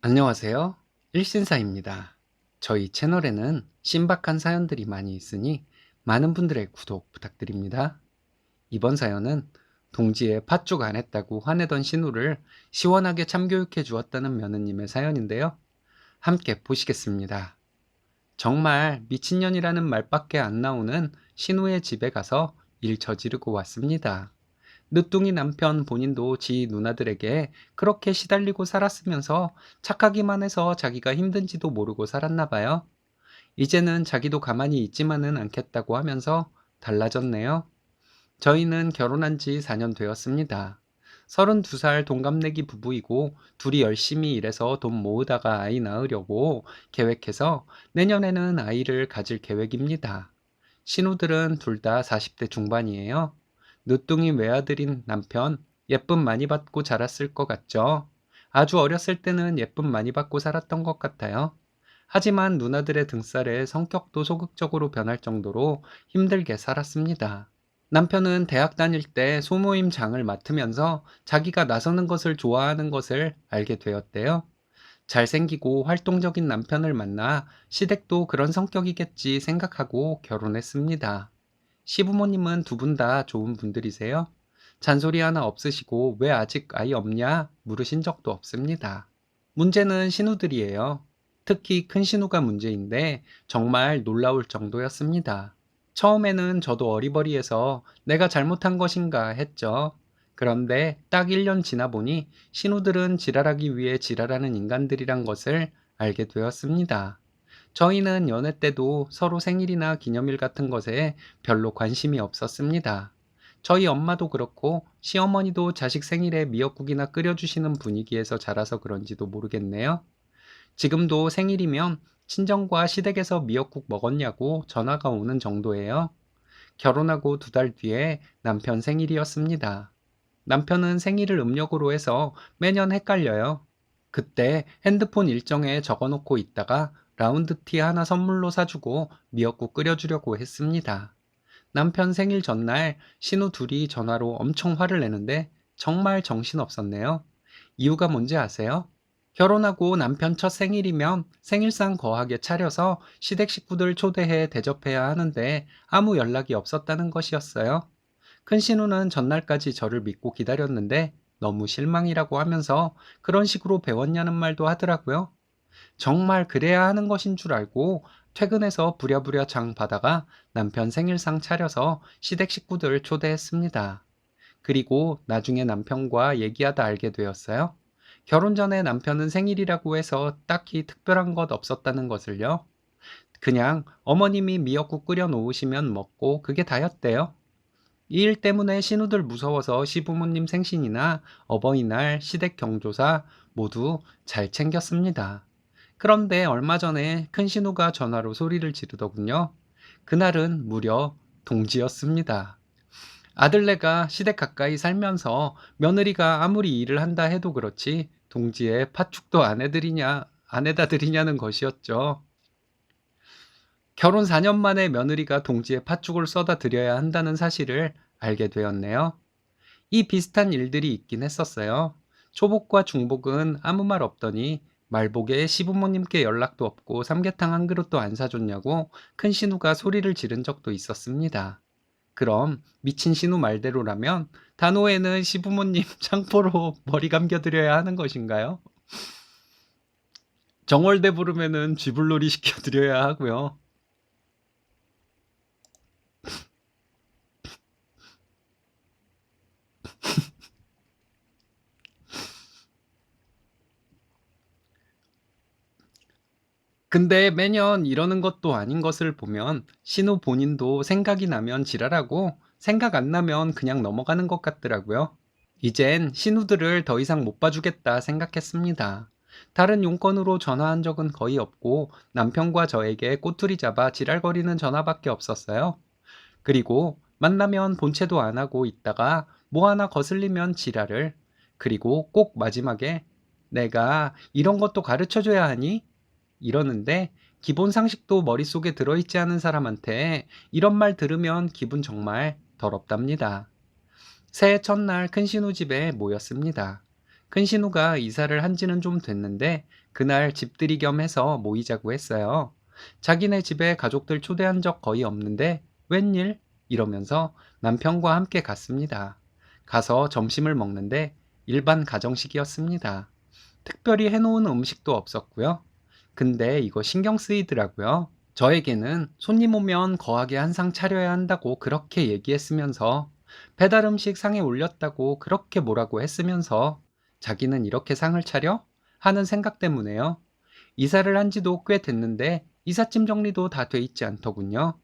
안녕하세요. 일신사입니다. 저희 채널에는 신박한 사연들이 많이 있으니 많은 분들의 구독 부탁드립니다. 이번 사연은 동지에 팥죽 안 했다고 화내던 신우를 시원하게 참교육해 주었다는 며느님의 사연인데요. 함께 보시겠습니다. 정말 미친년이라는 말밖에 안 나오는 신우의 집에 가서 일 저지르고 왔습니다. 늦둥이 남편 본인도 지 누나들에게 그렇게 시달리고 살았으면서 착하기만 해서 자기가 힘든지도 모르고 살았나 봐요. 이제는 자기도 가만히 있지만은 않겠다고 하면서 달라졌네요. 저희는 결혼한 지 4년 되었습니다. 32살 동갑내기 부부이고 둘이 열심히 일해서 돈 모으다가 아이 낳으려고 계획해서 내년에는 아이를 가질 계획입니다. 신우들은 둘 다 40대 중반이에요. 늦둥이 외아들인 남편, 예쁨 많이 받고 자랐을 것 같죠? 아주 어렸을 때는 예쁨 많이 받고 살았던 것 같아요. 하지만 누나들의 등살에 성격도 소극적으로 변할 정도로 힘들게 살았습니다. 남편은 대학 다닐 때 소모임장을 맡으면서 자기가 나서는 것을 좋아하는 것을 알게 되었대요. 잘생기고 활동적인 남편을 만나 시댁도 그런 성격이겠지 생각하고 결혼했습니다. 시부모님은 두 분 다 좋은 분들이세요? 잔소리 하나 없으시고 왜 아직 아이 없냐 물으신 적도 없습니다. 문제는 신우들이에요. 특히 큰 신우가 문제인데 정말 놀라울 정도였습니다. 처음에는 저도 어리버리해서 내가 잘못한 것인가 했죠. 그런데 딱 1년 지나 보니 신우들은 지랄하기 위해 지랄하는 인간들이란 것을 알게 되었습니다. 저희는 연애 때도 서로 생일이나 기념일 같은 것에 별로 관심이 없었습니다. 저희 엄마도 그렇고 시어머니도 자식 생일에 미역국이나 끓여주시는 분위기에서 자라서 그런지도 모르겠네요. 지금도 생일이면 친정과 시댁에서 미역국 먹었냐고 전화가 오는 정도예요. 결혼하고 2달 뒤에 남편 생일이었습니다. 남편은 생일을 음력으로 해서 매년 헷갈려요. 그때 핸드폰 일정에 적어놓고 있다가 라운드티 하나 선물로 사주고 미역국 끓여주려고 했습니다. 남편 생일 전날 신우 둘이 전화로 엄청 화를 내는데 정말 정신없었네요. 이유가 뭔지 아세요? 결혼하고 남편 첫 생일이면 생일상 거하게 차려서 시댁 식구들 초대해 대접해야 하는데 아무 연락이 없었다는 것이었어요. 큰 신우는 전날까지 저를 믿고 기다렸는데 너무 실망이라고 하면서 그런 식으로 배웠냐는 말도 하더라고요. 정말 그래야 하는 것인 줄 알고 퇴근해서 부랴부랴 장 받아가 남편 생일상 차려서 시댁 식구들 초대했습니다. 그리고 나중에 남편과 얘기하다 알게 되었어요. 결혼 전에 남편은 생일이라고 해서 딱히 특별한 것 없었다는 것을요. 그냥 어머님이 미역국 끓여 놓으시면 먹고 그게 다였대요. 이 일 때문에 신우들 무서워서 시부모님 생신이나 어버이날, 시댁 경조사 모두 잘 챙겼습니다. 그런데 얼마 전에 큰 신우가 전화로 소리를 지르더군요. 그날은 무려 동지였습니다. 아들네가 시댁 가까이 살면서 며느리가 아무리 일을 한다 해도 그렇지 동지에 팥죽도 안 해다 드리냐는 것이었죠. 결혼 4년 만에 며느리가 동지에 팥죽을 써다 드려야 한다는 사실을 알게 되었네요. 이 비슷한 일들이 있긴 했었어요. 초복과 중복은 아무 말 없더니 말복에 시부모님께 연락도 없고 삼계탕 한 그릇도 안 사줬냐고 큰 신우가 소리를 지른 적도 있었습니다. 그럼 미친 신우 말대로라면 단오에는 시부모님 창포로 머리 감겨드려야 하는 것인가요? 정월대 부르면은 쥐불놀이 시켜드려야 하고요. 근데 매년 이러는 것도 아닌 것을 보면 신우 본인도 생각이 나면 지랄하고 생각 안 나면 그냥 넘어가는 것 같더라고요. 이젠 신우들을 더 이상 못 봐주겠다 생각했습니다. 다른 용건으로 전화한 적은 거의 없고 남편과 저에게 꼬투리 잡아 지랄거리는 전화밖에 없었어요. 그리고 만나면 본체도 안 하고 있다가 뭐 하나 거슬리면 지랄을. 그리고 꼭 마지막에 내가 이런 것도 가르쳐줘야 하니? 이러는데 기본 상식도 머릿속에 들어있지 않은 사람한테 이런 말 들으면 기분 정말 더럽답니다. 새해 첫날 큰 신우 집에 모였습니다. 큰 신우가 이사를 한 지는 좀 됐는데 그날 집들이 겸 해서 모이자고 했어요. 자기네 집에 가족들 초대한 적 거의 없는데 웬일? 이러면서 남편과 함께 갔습니다. 가서 점심을 먹는데 일반 가정식이었습니다. 특별히 해놓은 음식도 없었고요. 근데 이거 신경 쓰이더라고요. 저에게는 손님 오면 거하게 한 상 차려야 한다고 그렇게 얘기했으면서 배달 음식 상에 올렸다고 그렇게 뭐라고 했으면서 자기는 이렇게 상을 차려? 하는 생각 때문에요. 이사를 한 지도 꽤 됐는데 이삿짐 정리도 다 돼 있지 않더군요.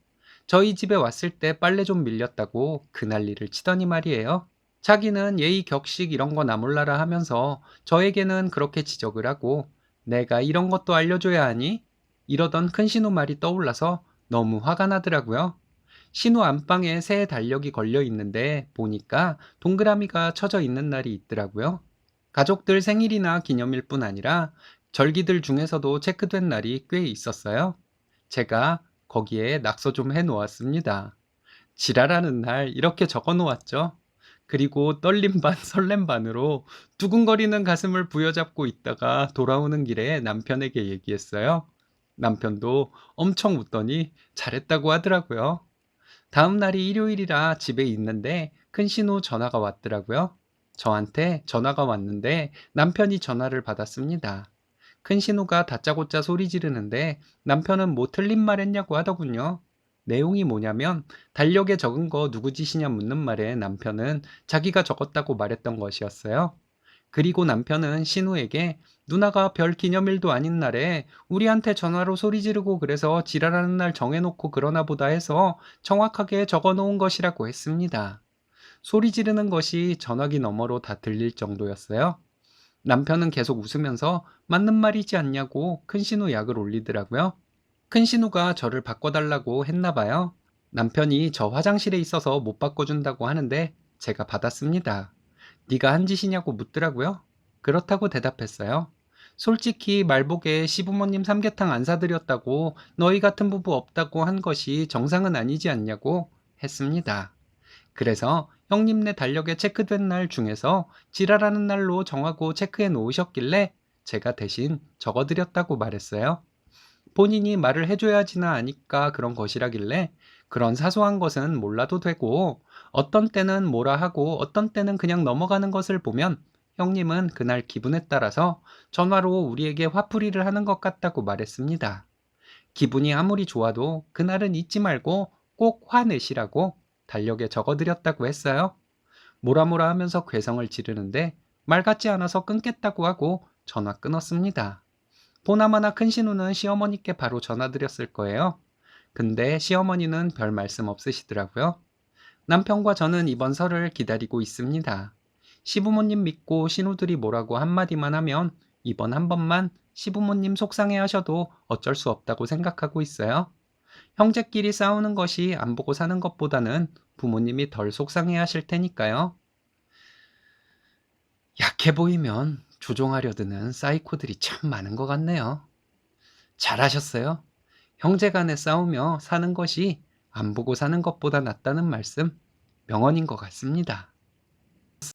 저희 집에 왔을 때 빨래 좀 밀렸다고 그 난리를 치더니 말이에요. 자기는 예의 격식 이런 거 나 몰라라 하면서 저에게는 그렇게 지적을 하고 내가 이런 것도 알려줘야 하니? 이러던 큰 신우 말이 떠올라서 너무 화가 나더라고요. 신우 안방에 새 달력이 걸려 있는데 보니까 동그라미가 쳐져 있는 날이 있더라고요. 가족들 생일이나 기념일 뿐 아니라 절기들 중에서도 체크된 날이 꽤 있었어요. 제가 거기에 낙서 좀 해 놓았습니다. 지랄하는 날 이렇게 적어 놓았죠. 그리고 떨림 반 설렘 반으로 두근거리는 가슴을 부여잡고 있다가 돌아오는 길에 남편에게 얘기했어요. 남편도 엄청 웃더니 잘했다고 하더라고요. 다음 날이 일요일이라 집에 있는데 큰 신호 전화가 왔더라고요. 저한테 전화가 왔는데 남편이 전화를 받았습니다. 큰 신우가 다짜고짜 소리 지르는데 남편은 뭐 틀린 말 했냐고 하더군요. 내용이 뭐냐면 달력에 적은 거 누구 짓이냐 묻는 말에 남편은 자기가 적었다고 말했던 것이었어요. 그리고 남편은 신우에게 누나가 별 기념일도 아닌 날에 우리한테 전화로 소리 지르고 그래서 지랄하는 날 정해놓고 그러나 보다 해서 정확하게 적어 놓은 것이라고 했습니다. 소리 지르는 것이 전화기 너머로 다 들릴 정도였어요. 남편은 계속 웃으면서 맞는 말이지 않냐고 큰신우 약을 올리더라고요. 큰신우가 저를 바꿔달라고 했나 봐요. 남편이 저 화장실에 있어서 못 바꿔준다고 하는데 제가 받았습니다. 네가 한 짓이냐고 묻더라고요. 그렇다고 대답했어요. 솔직히 말복에 시부모님 삼계탕 안 사드렸다고 너희 같은 부부 없다고 한 것이 정상은 아니지 않냐고 했습니다. 그래서 형님네 달력에 체크된 날 중에서 지랄하는 날로 정하고 체크해 놓으셨길래 제가 대신 적어드렸다고 말했어요. 본인이 말을 해줘야지나 아니까 그런 것이라길래 그런 사소한 것은 몰라도 되고 어떤 때는 뭐라 하고 어떤 때는 그냥 넘어가는 것을 보면 형님은 그날 기분에 따라서 전화로 우리에게 화풀이를 하는 것 같다고 말했습니다. 기분이 아무리 좋아도 그날은 잊지 말고 꼭 화내시라고 달력에 적어드렸다고 했어요. 뭐라 뭐라 하면서 괴성을 지르는데 말 같지 않아서 끊겠다고 하고 전화 끊었습니다. 보나마나 큰 신우는 시어머니께 바로 전화드렸을 거예요. 근데 시어머니는 별 말씀 없으시더라고요. 남편과 저는 이번 설을 기다리고 있습니다. 시부모님 믿고 신우들이 뭐라고 한마디만 하면 이번 한 번만 시부모님 속상해 하셔도 어쩔 수 없다고 생각하고 있어요. 형제끼리 싸우는 것이 안 보고 사는 것보다는 부모님이 덜 속상해 하실 테니까요. 약해 보이면 조종하려 드는 사이코들이 참 많은 것 같네요. 잘하셨어요. 형제 간에 싸우며 사는 것이 안 보고 사는 것보다 낫다는 말씀, 명언인 것 같습니다.